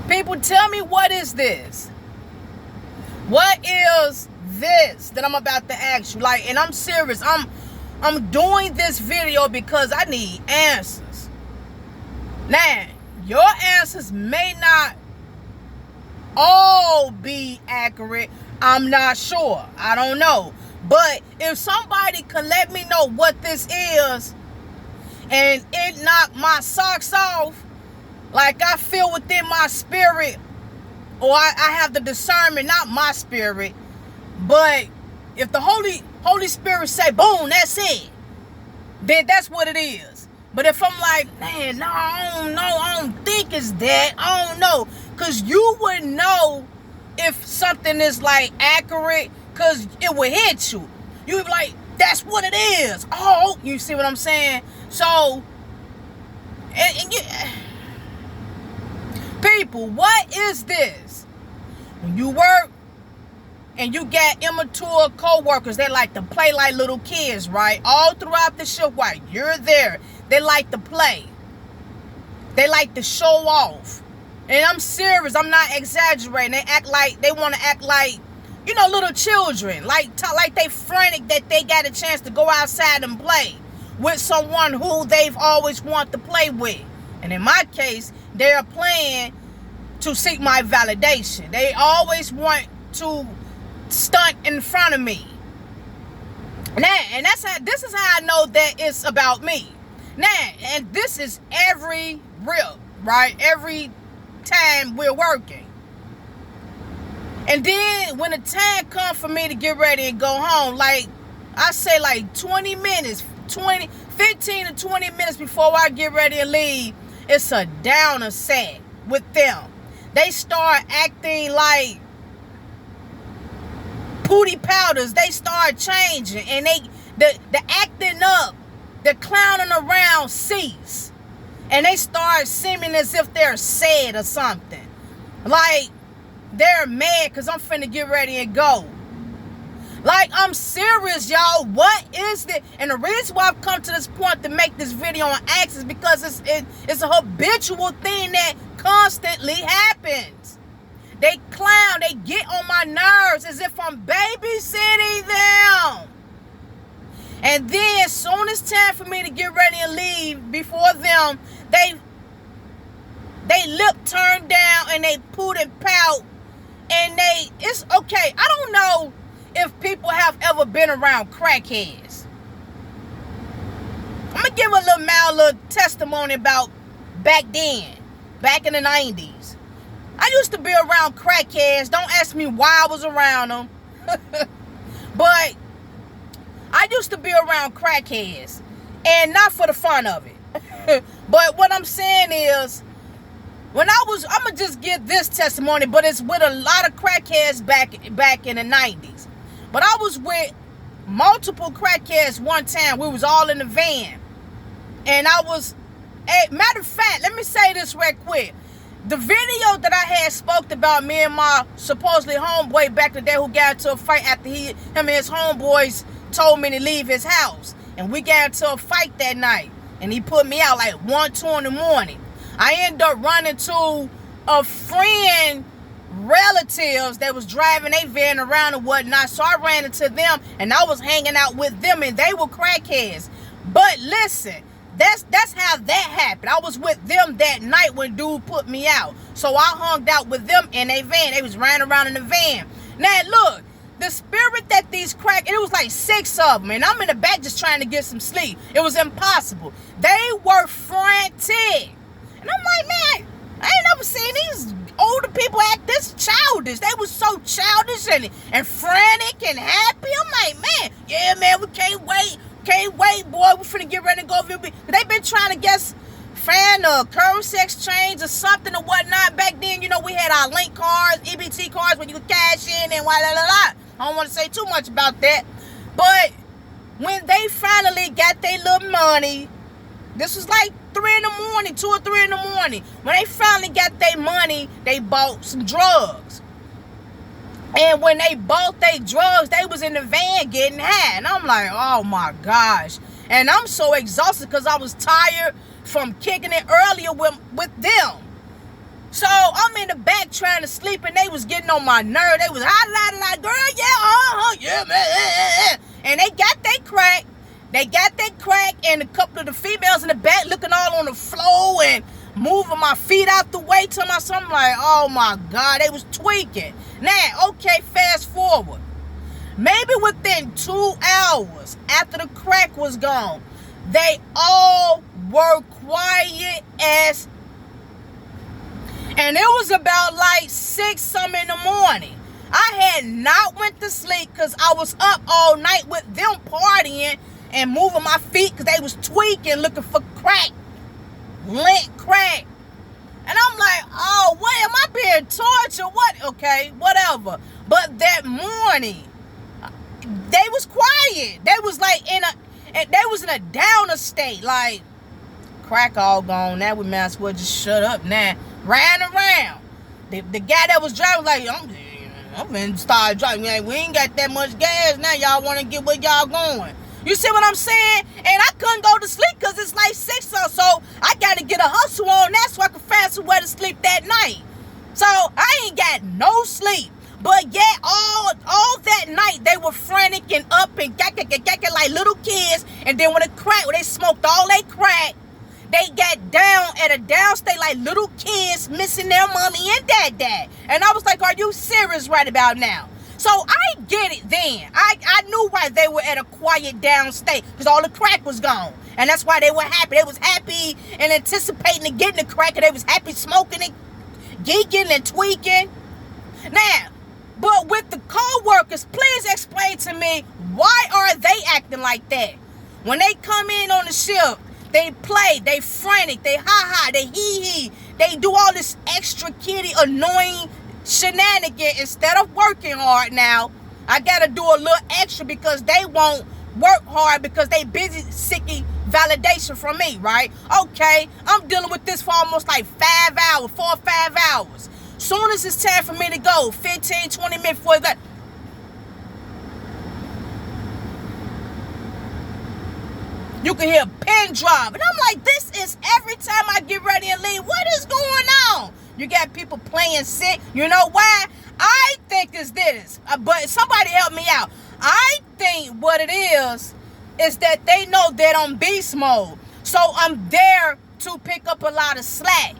People, tell me, what is this? What is this that I'm about to ask you? Like, and I'm serious. I'm doing this video because I need answers. Now, your answers may not all be accurate. I'm not sure. I don't know. But if somebody could let me know what this is and it knocked my socks off, like I feel within my spirit, or I have the discernment, not my spirit, but if the Holy Spirit say, boom, that's it, then that's what it is. But if I'm like, man, no, I don't know, I don't think it's that, I don't know, because you would know if something is like accurate, because it would hit you. You'd be like, that's what it is. Oh, you see what I'm saying? So, and people, what is this? When you work and you get immature co-workers, they like to play like little kids, right? All throughout the shift while you're there, they like to play. They like to show off. And I'm serious, I'm not exaggerating. They want to act like, you know, little children. Like they frantic that they got a chance to go outside and play with someone who they've always wanted to play with. And in my case, they're playing to seek my validation. They always want to stunt in front of me. And this is how I know that it's about me. Now, and this is every rip, right? Every time we're working. And then when the time comes for me to get ready and go home, like I say, like 15 to 20 minutes before I get ready and leave, it's a downer set with them. They start acting like pooty powders. They start changing, and the acting up, the clowning around cease, and they start seeming as if they're sad or something. Like they're mad because I'm finna get ready and go. Like, I'm serious, y'all. What is it? And the reason why I've come to this point to make this video on X is because it's a habitual thing that constantly happens. They clown. They get on my nerves as if I'm babysitting them. And then as soon as it's time for me to get ready and leave before them, they lip turn down and they poot and pout. And it's okay. I don't know if people have ever been around crackheads. I'm going to give a little testimony about back then, back in the 90s. I used to be around crackheads. Don't ask me why I was around them. But I used to be around crackheads. And not for the fun of it. But what I'm saying is, I'm going to just give this testimony, but it's with a lot of crackheads back in the 90s. But I was with multiple crackheads one time. We was all in the van. And matter of fact, let me say this real quick. The video that I had spoke about me and my supposedly homeboy back in the day who got into a fight after him and his homeboys told me to leave his house. And we got into a fight that night. And he put me out like 1, 2 in the morning. I ended up running to a friend relatives that was driving a van around and whatnot. So I ran into them and I was hanging out with them and they were crackheads. But listen, that's how that happened. I was with them that night when dude put me out. So I hung out with them in a van. They was riding around in the van. Now look, the spirit that these it was like 6 of them, and I'm in the back just trying to get some sleep. It was impossible. They were frantic. And I'm like, man, I ain't never seen these older people act this childish. They was so childish and frantic and happy. I'm like, man, yeah, man, we can't wait. Can't wait, boy. We finna get ready to go. They been trying to guess fan or currency exchange or something or whatnot. Back then, you know, we had our link cards, EBT cards where you could cash in and I don't want to say too much about that. But when they finally got their little money, this was like 3 in the morning, 2 or 3 in the morning. When they finally got their money, they bought some drugs. And when they bought their drugs, they was in the van getting high. And I'm like, oh my gosh. And I'm so exhausted because I was tired from kicking it earlier with them. So I'm in the back trying to sleep, and they was getting on my nerve. They was girl, yeah, yeah, man. And they got their crack. And a couple of the females in the back looking all on the floor and moving my feet out the way to myself. I'm like, oh my God, they was tweaking. Now, okay, fast forward. Maybe within 2 hours after the crack was gone, they all were quiet as, and it was about like 6 something in the morning. I had not went to sleep because I was up all night with them partying and moving my feet because they was tweaking, looking for crack, lint crack. And I'm like, oh, what, am I being tortured? What? Okay, whatever. But that morning, they was quiet. They was like in a downer state. Like, crack all gone. Now we might as well just shut up now. Ran around. The guy that was driving was like, I'm gonna start driving. Like, we ain't got that much gas now. Y'all want to get where y'all going. You see what I'm saying? And I couldn't go to sleep because it's like 6 or so. I got to get a hustle on that so I can find somewhere to sleep that night. So I ain't got no sleep. But yeah, all that night they were frantic and up and gack like little kids. And then when they smoked all that crack, they got down at a downstate like little kids missing their mommy and dad. And I was like, are you serious right about now? So I get it then. I knew why they were at a quiet downstate, because all the crack was gone. And that's why they were happy. They was happy and anticipating to getting the crack, and they was happy smoking it, geeking and tweaking. Now, but with the co-workers, please explain to me, why are they acting like that? When they come in on the shift, they play, they frantic, they ha-ha, they hee-hee. They do all this extra kitty annoying shenanigan. Instead of working hard now, I gotta do a little extra because they won't work hard because they busy seeking validation from me, right? Okay, I'm dealing with this for almost like 5 hours, 4 or 5 hours. Soon as it's time for me to go, 15, 20 minutes before that, you can hear a pin drop. And I'm like, this is every time I get ready and leave. What is going on? You got people playing sick. You know why? I think it's this. But somebody help me out. I think what it is that they know that I'm beast mode. So I'm there to pick up a lot of slack.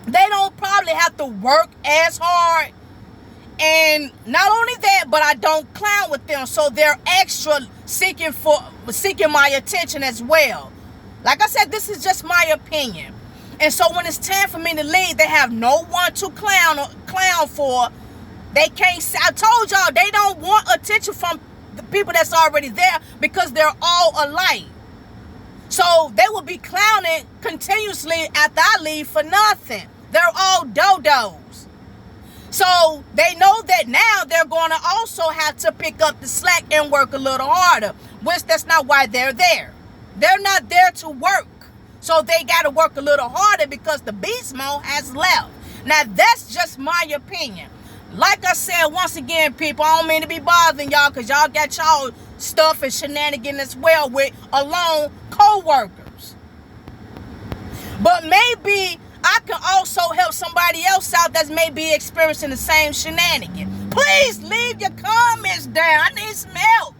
They don't probably have to work as hard. And not only that, but I don't clown with them. So they're extra seeking my attention as well. Like I said, this is just my opinion. And so when it's time for me to leave, they have no one to clown for. They can't. I told y'all, they don't want attention from the people that's already there because they're all alike. So they will be clowning continuously after I leave for nothing. They're all dodos. So they know that now they're going to also have to pick up the slack and work a little harder, which that's not why they're there. They're not there to work. So they got to work a little harder because the beast mode has left. Now, that's just my opinion. Like I said, once again, people, I don't mean to be bothering y'all because y'all got y'all stuff and shenanigans as well with alone co-workers. But maybe I can also help somebody else out that's maybe experiencing the same shenanigan. Please leave your comments down. I need some help.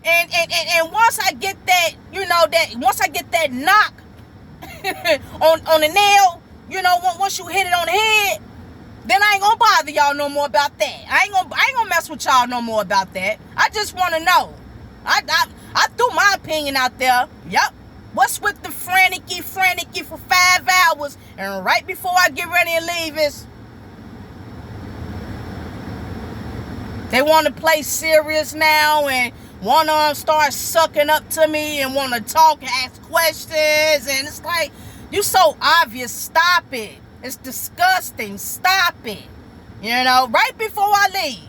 And once I get that, once I get that knock on the nail, once you hit it on the head, then I ain't gonna bother y'all no more about that. I ain't gonna mess with y'all no more about that. I just want to know. I threw my opinion out there. Yep. What's with the frantic-y for 5 hours, and right before I get ready and leave is they want to play serious now and want to start sucking up to me and want to talk and ask questions, and it's like, you so obvious. Stop it. It's disgusting. Stop it. Right before I leave.